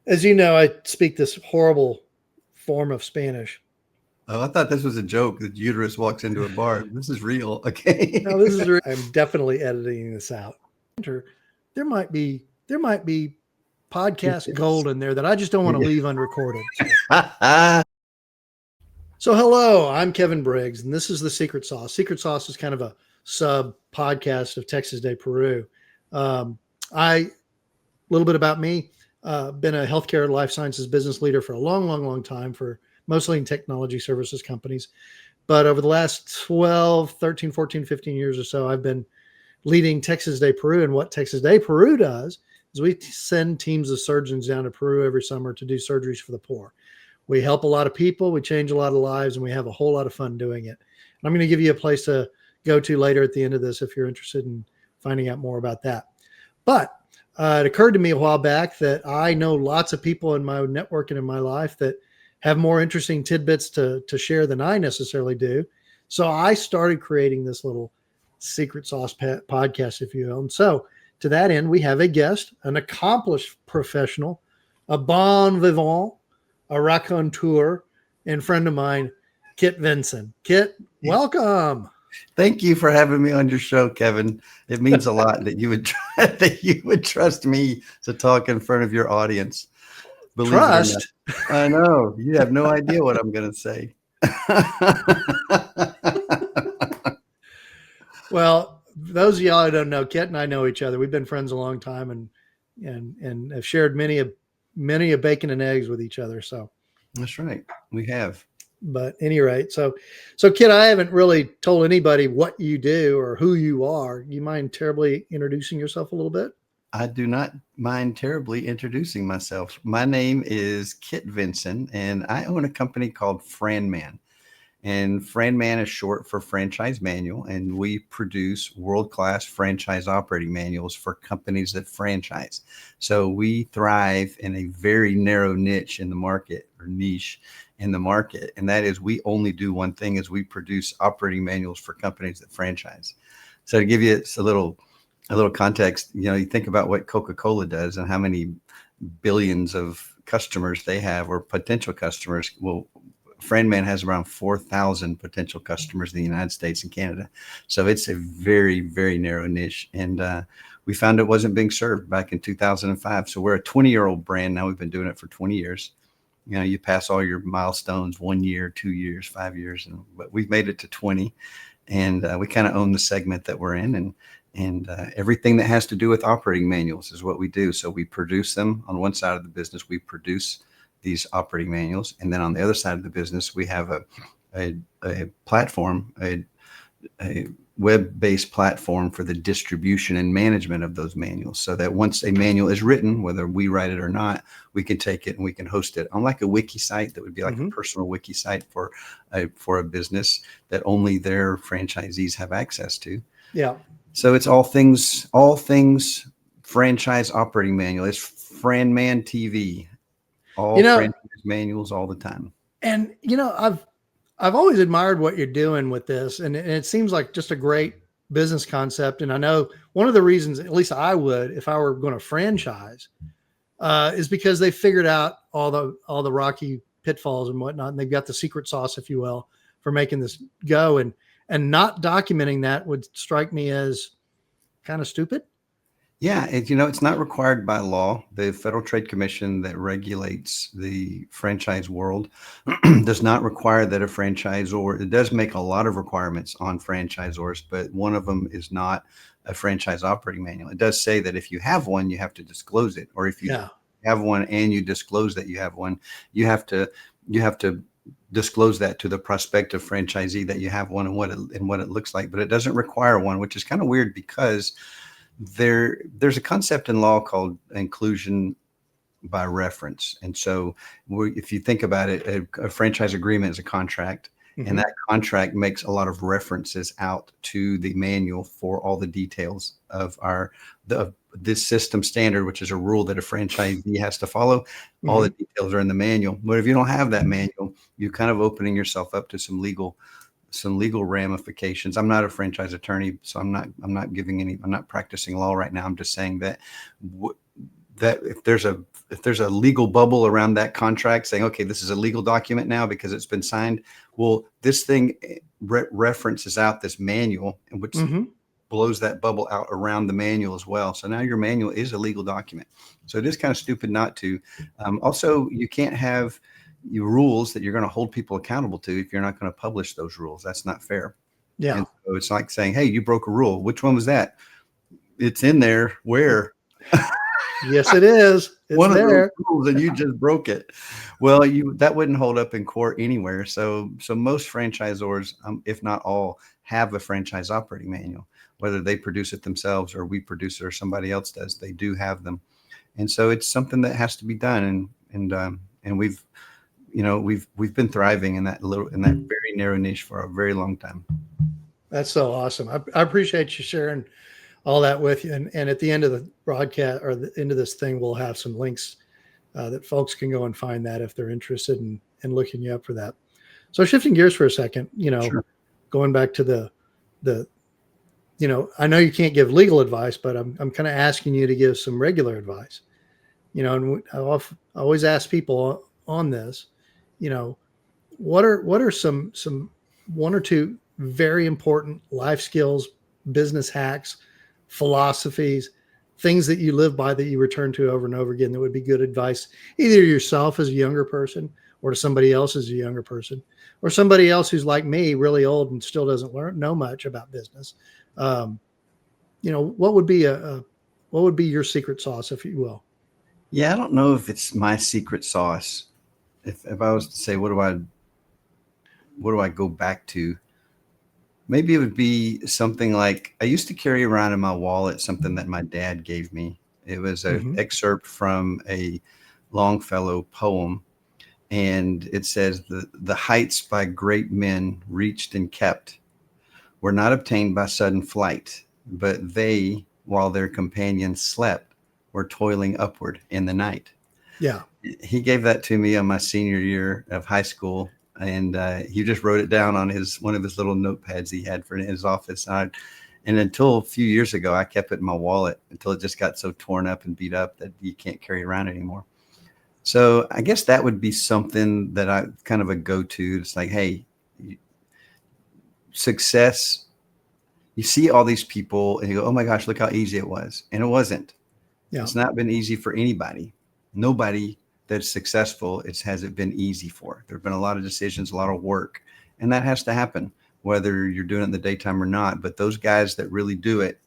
As you know, I speak this horrible form of Spanish. Oh, I thought this was a joke that uterus walks into a bar. This is real. Okay. No, this is. I'm definitely editing this out. There might be podcast gold in there that I just don't want to leave unrecorded. So hello, I'm Kevin Briggs, and this is the Secret Sauce. Secret Sauce is kind of a sub podcast of Texas Day Peru. A little bit about me. Been a healthcare life sciences business leader for a long time, for mostly in technology services companies. But over the last 12, 13, 14, 15 years or so, I've been leading Texas Day Peru. And what Texas Day Peru does is we send teams of surgeons down to Peru every summer to do surgeries for the poor. We help a lot of people, we change a lot of lives, and we have a whole lot of fun doing it. And I'm going to give you a place to go to later at the end of this if you're interested in finding out more about that. But it occurred to me a while back that I know lots of people in my network and in my life that have more interesting tidbits to share than I necessarily do. So I started creating this little Secret Sauce podcast, if you will. And so to that end, we have a guest, an accomplished professional, a bon vivant, a raconteur, and friend of mine, Kit Vinson. Kit, welcome. Thank you for having me on your show, Kevin. It means a lot that you would trust me to talk in front of your audience. Believe trust. I know. You have no idea what I'm going to say. Well, those of y'all who don't know, Kit and I know each other. We've been friends a long time and have shared many a bacon and eggs with each other. So that's right. We have. But at any rate, so Kit, I haven't really told anybody what you do or who you are. You mind terribly introducing yourself a little bit? I do not mind terribly introducing myself. My name is Kit Vinson, and I own a company called FranMan. And FranMan is short for Franchise Manual, and we produce world-class franchise operating manuals for companies that franchise. So we thrive in a very narrow niche in the market, or niche in the market, and that is we only do one thing: is we produce operating manuals for companies that franchise. So to give you a little context, you think about what Coca-Cola does and how many billions of customers they have, or potential customers. Well, FranMan has around 4,000 potential customers in the United States and Canada. So it's a very, very narrow niche. And we found it wasn't being served back in 2005. So we're a 20-year-old brand now. We've been doing it for 20 years. You pass all your milestones, 1 year, 2 years, 5 years, but we've made it to 20. And we kind of own the segment that we're in. And everything that has to do with operating manuals is what we do. So we produce them on one side of the business. We produce these operating manuals, and then on the other side of the business, we have a platform, a web-based platform for the distribution and management of those manuals, so that once a manual is written, whether we write it or not, we can take it and we can host it on like a wiki site that would be like a personal wiki site for a business that only their franchisees have access to. Yeah. So it's all things franchise operating manual. It's FranMan TV. All franchise manuals all the time. And I've always admired what you're doing with this, and it seems like just a great business concept. And I know one of the reasons, at least I would, if I were going to franchise, is because they figured out all the rocky pitfalls and whatnot, and they've got the secret sauce, if you will, for making this go. And not documenting that would strike me as kind of stupid. Yeah, it's not required by law. The Federal Trade Commission that regulates the franchise world does not require that a franchisor, it does make a lot of requirements on franchisors, but one of them is not a franchise operating manual. It does say that if you have one, you have to disclose it, or if you have one and you disclose that you have one, you have to disclose that to the prospective franchisee that you have one and what it looks like. But it doesn't require one, which is kind of weird because there's a concept in law called inclusion by reference. And so if you think about it, a franchise agreement is a contract, and that contract makes a lot of references out to the manual for all the details of this system standard, which is a rule that a franchisee has to follow. All the details are in the manual. But if you don't have that manual, you're kind of opening yourself up to some legal ramifications. I'm not a franchise attorney, so I'm not practicing law right now. I'm just saying that that if there's a legal bubble around that contract saying, okay, this is a legal document now because it's been signed. Well, this thing references out this manual, and which blows that bubble out around the manual as well. So now your manual is a legal document. So it is kind of stupid not to. Also, you can't have your rules that you're going to hold people accountable to if you're not going to publish those rules. That's not fair. Yeah. And so it's like saying, hey, you broke a rule. Which one was that? It's in there. Where? Yes, it is. It's one there. Of those rules, and you just broke it. Well, that wouldn't hold up in court anywhere. So most franchisors, if not all, have a franchise operating manual. Whether they produce it themselves or we produce it or somebody else does, they do have them. And so it's something that has to be done. And we've been thriving in that very narrow niche for a very long time. That's so awesome. I appreciate you sharing all that with you. And at the end of the broadcast or the end of this thing, we'll have some links that folks can go and find that if they're interested in looking you up for that. So shifting gears for a second, Sure. Going back to the I know you can't give legal advice, but I'm kind of asking you to give some regular advice, and I always ask people on this, what are some one or two very important life skills, business hacks, philosophies, things that you live by that you return to over and over again that would be good advice, either yourself as a younger person or to somebody else as a younger person, or somebody else who's like me, really old and still doesn't know much about business. What would be your secret sauce, if you will? Yeah, I don't know if it's my secret sauce. If I was to say, what do I go back to? Maybe it would be something like I used to carry around in my wallet something that my dad gave me. It was an excerpt from a Longfellow poem, and it says, the heights by great men reached and kept were not obtained by sudden flight, but they, while their companions slept, were toiling upward in the night. Yeah. He gave that to me on my senior year of high school. And he just wrote it down on one of his little notepads he had for in his office. And until a few years ago, I kept it in my wallet until it just got so torn up and beat up that you can't carry it around anymore. So I guess that would be something that I kind of a go-to. It's like, hey, success, you see all these people and you go, oh my gosh, look how easy it was. And it wasn't. Yeah. It's not been easy for anybody. Nobody that's successful, has it been easy for. There have been a lot of decisions, a lot of work, and that has to happen, whether you're doing it in the daytime or not. But those guys that really do it,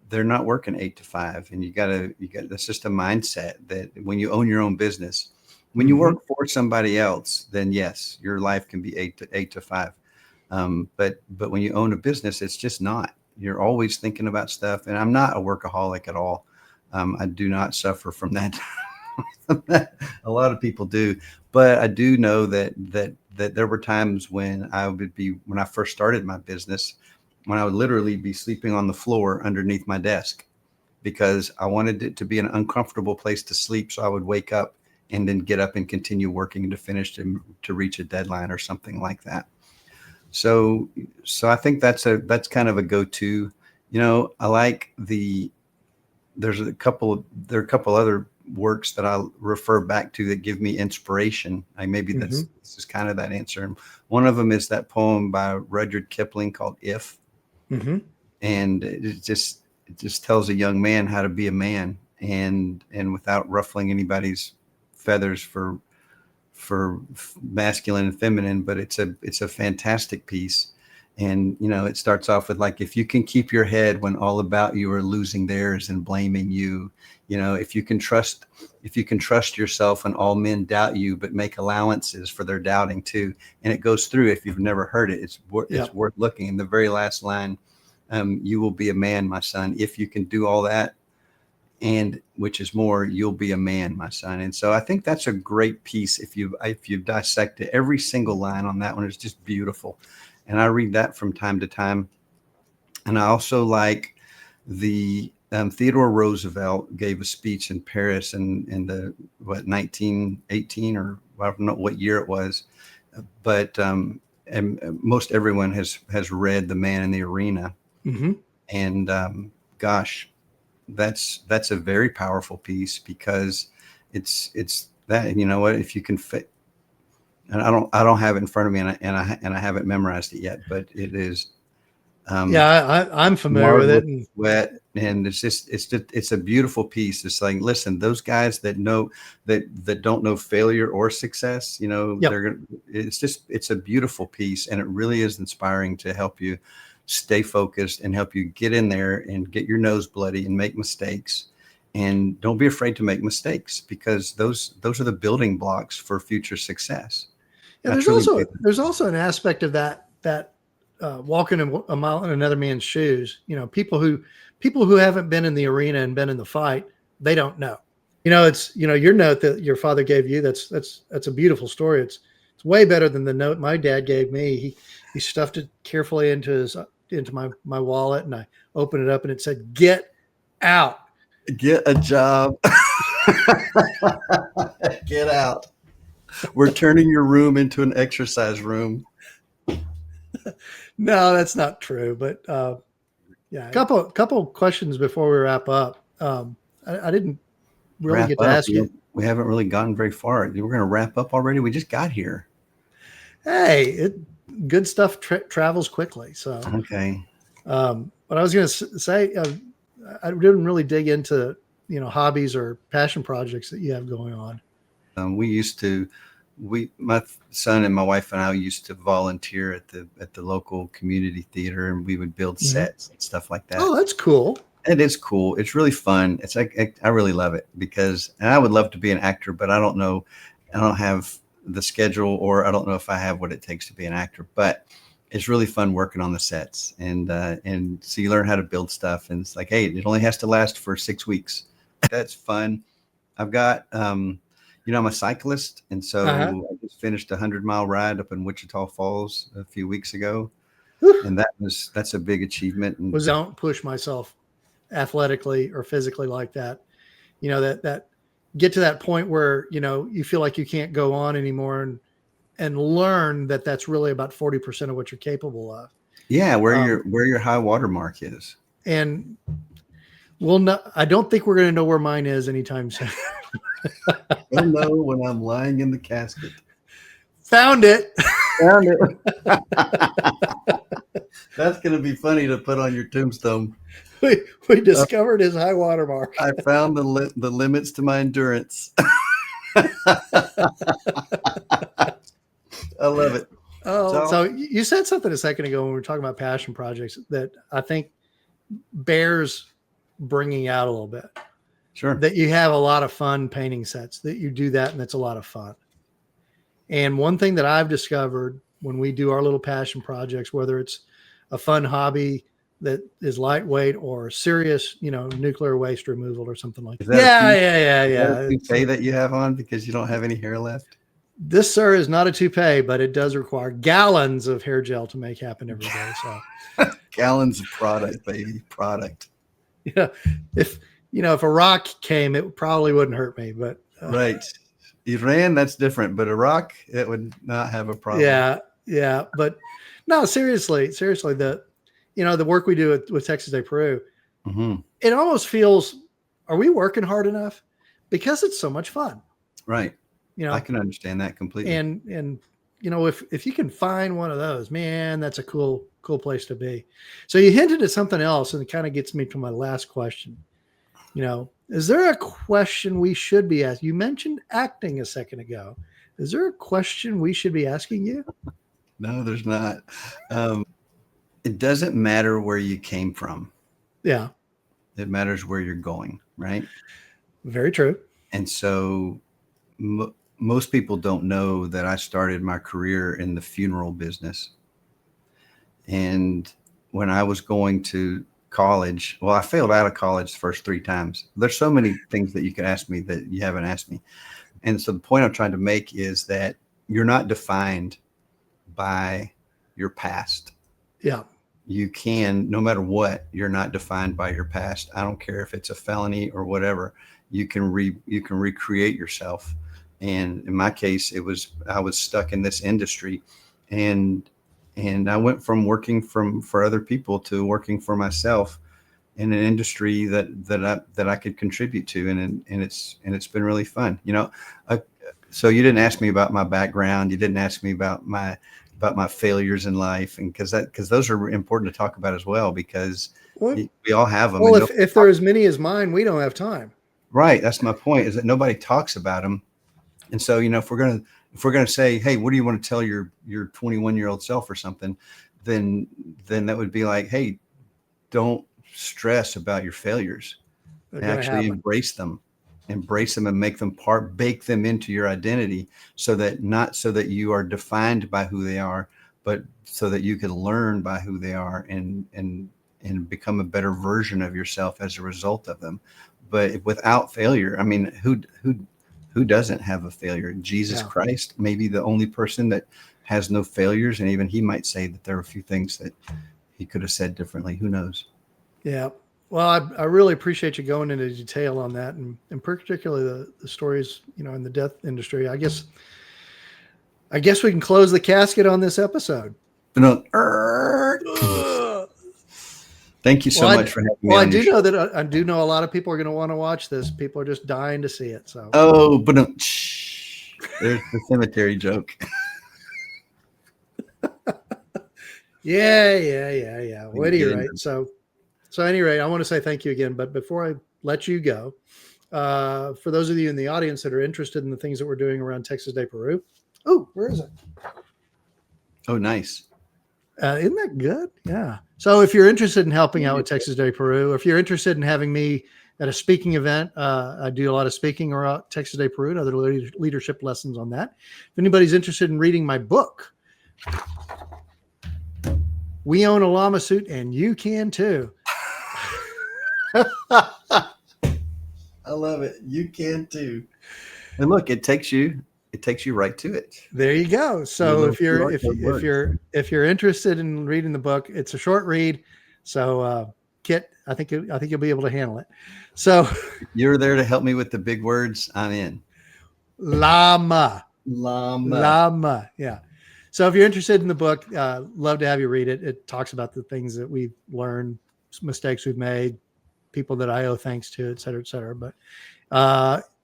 they're not working 8 to 5. And that's just a mindset that when you own your own business, when you work for somebody else, then yes, your life can be 8 to 5. But when you own a business, it's just not. You're always thinking about stuff. And I'm not a workaholic at all. I do not suffer from that. A lot of people do, but I do know that there were times when when I first started my business, when I would literally be sleeping on the floor underneath my desk because I wanted it to be an uncomfortable place to sleep. So I would wake up and then get up and continue working to finish to reach a deadline or something like that. So I think that's kind of a go-to. I like there are a couple other works that I refer back to that give me inspiration. Maybe this is kind of that answer. One of them is that poem by Rudyard Kipling called "If," and it just tells a young man how to be a man, and without ruffling anybody's feathers for masculine and feminine. But it's a fantastic piece. And, it starts off with like, if you can keep your head when all about you are losing theirs and blaming you, if you can trust yourself when all men doubt you, but make allowances for their doubting too. And it goes through, if you've never heard it, it's worth looking. In the very last line, you will be a man, my son. If you can do all that, and which is more, you'll be a man, my son. And so I think that's a great piece. If you dissect it, every single line on that one is just beautiful. And I read that from time to time. And I also like Theodore Roosevelt gave a speech in Paris in the 1918, or I don't know what year it was, but and most everyone has read The Man in the Arena. And gosh, that's a very powerful piece, because it's that, you know what, if you can fit, and I don't have it in front of me, and I haven't memorized it yet, but it is Yeah, I'm familiar with marvelous, it. And wet, and it's a beautiful piece. It's like, listen, those guys that know that don't know failure or success, you know, yep. they're gonna, it's a beautiful piece, and it really is inspiring to help you stay focused and help you get in there and get your nose bloody and make mistakes. And don't be afraid to make mistakes, because those are the building blocks for future success. Yeah, I truly believe that. there's also an aspect of that walking a mile in another man's shoes. You know, people who haven't been in the arena and been in the fight, they don't know. You know, it's, you know, your note that your father gave you. That's a beautiful story. It's way better than the note my dad gave me. He stuffed it carefully into my wallet, and I opened it up, and it said, "Get out." Get a job. Get out. We're turning your room into an exercise room. No, that's not true. But yeah, couple questions before we wrap up. I didn't really Wrap get to up. ask you. We haven't really gotten very far. We're going to wrap up already. We just got here. Hey, good stuff travels quickly. So, Okay. what I was going to say, I didn't really dig into, you know, hobbies or passion projects that you have going on. My son and my wife and I used to volunteer at the local community theater, and we would build sets and stuff like that. Oh, that's cool. It is cool. It's really fun. It's like, I really love it, because, and I would love to be an actor, but I don't know. I don't have the schedule, or I don't know if I have what it takes to be an actor, but it's really fun working on the sets. And so you learn how to build stuff, and it's like, hey, it only has to last for 6 weeks. That's fun. I've got, you know, I'm a cyclist. And so I just finished a 100-mile ride up in Wichita Falls a few weeks ago. And that's a big achievement. And Don't push myself athletically or physically like that. You know, that get to that point where, you know, you feel like you can't go on anymore, and learn that that's really about 40% of what you're capable of. yeah, where your high water mark is. And I don't think we're going to know where mine is anytime soon. I'll know when I'm lying in the casket. Found it. Found it. That's going to be funny to put on your tombstone. We discovered his high water mark. I found the limits to my endurance. I love it. Oh, so you said something a second ago when we were talking about passion projects that I think bears bringing out a little bit. Sure. That you have a lot of fun painting sets, that you do that, and that's a lot of fun. And one thing that I've discovered when we do our little passion projects, whether it's a fun hobby that is lightweight or serious, you know, nuclear waste removal or something like that. Yeah. Is that a toupee that you have on because you don't have any hair left? This, sir, is not a toupee, but it does require gallons of hair gel to make happen every day. So gallons of product, baby, product. Yeah. If a rock came, it probably wouldn't hurt me, but right. Iran, that's different, but Iraq, it would not have a problem. Yeah. But no, seriously, the work we do with Texas Day Peru, it almost feels, are we working hard enough? Because it's so much fun. Right. You know, I can understand that completely. And you know, if you can find one of those, man, that's a cool place to be. So you hinted at something else, and it kind of gets me to my last question. You know, is there a question we should be asking? You mentioned acting a second ago. Is there a question we should be asking you? No, there's not. It doesn't matter where you came from. Yeah. It matters where you're going, right? Very true. And so most people don't know that I started my career in the funeral business. And when I was going to college, well, I failed out of college the first 3 times. There's so many things that you could ask me that you haven't asked me. And so the point I'm trying to make is that you're not defined by your past. Yeah. You can, no matter what, you're not defined by your past. I don't care if it's a felony or whatever. You can recreate yourself. And in my case, I was stuck in this industry, and I went from working for other people to working for myself in an industry that I could contribute to, and it's been really fun. So you didn't ask me about my background. You didn't ask me about my failures in life, and because those are important to talk about as well, because we all have them. Well, if there are as many as mine, we don't have time. Right. That's my point, is that nobody talks about them. And so, if we're gonna say, hey, what do you want to tell your 21-year-old self or something, then that would be like, hey, don't stress about your failures. Actually embrace them and make them bake them into your identity, not so that you are defined by who they are, but so that you can learn by who they are and become a better version of yourself as a result of them. But without failure, I mean, who doesn't have a failure? Jesus Christ, maybe the only person that has no failures. And even he might say that there are a few things that he could have said differently. Who knows? Yeah. Well, I really appreciate you going into detail on that, and particularly the stories, in the death industry. I guess we can close the casket on this episode. Thank you so much for having me. Well, I do know a lot of people are going to want to watch this. People are just dying to see it. So. Oh, but there's the cemetery joke. Yeah. What do you right? So at any rate, I want to say thank you again. But before I let you go, for those of you in the audience that are interested in the things that we're doing around Texas Day Peru. Oh, where is it? Oh, nice. Isn't that good? Yeah. So if you're interested in helping out with Texas Day Peru, if you're interested in having me at a speaking event, I do a lot of speaking around Texas Day Peru and other leadership lessons on that. If anybody's interested in reading my book, we own a llama suit and you can too. I love it. You can too. And look, it takes you right to it. There you go. So if you're interested in reading the book, it's a short read. So Kit, I think you'll be able to handle it. So you're there to help me with the big words. I'm in. Llama. Yeah. So if you're interested in the book, love to have you read it. It talks about the things that we've learned, mistakes we've made, people that I owe thanks to, et cetera, et cetera. But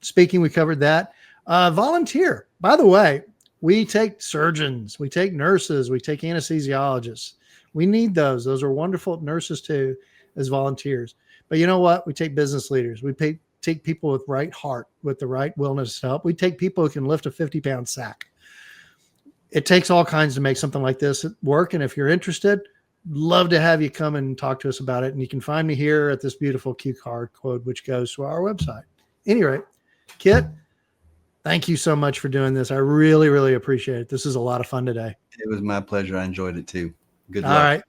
speaking, we covered that. Volunteer. By the way, we take surgeons, we take nurses, we take anesthesiologists. We need those. Those are wonderful nurses too, as volunteers. But you know what? We take business leaders. We take people with right heart, with the right willingness to help. We take people who can lift a 50-pound sack. It takes all kinds to make something like this work. And if you're interested, love to have you come and talk to us about it. And you can find me here at this beautiful QR code, which goes to our website. Anyway, Kit, thank you so much for doing this. I really, really appreciate it. This is a lot of fun today. It was my pleasure. I enjoyed it too. Good luck. All right.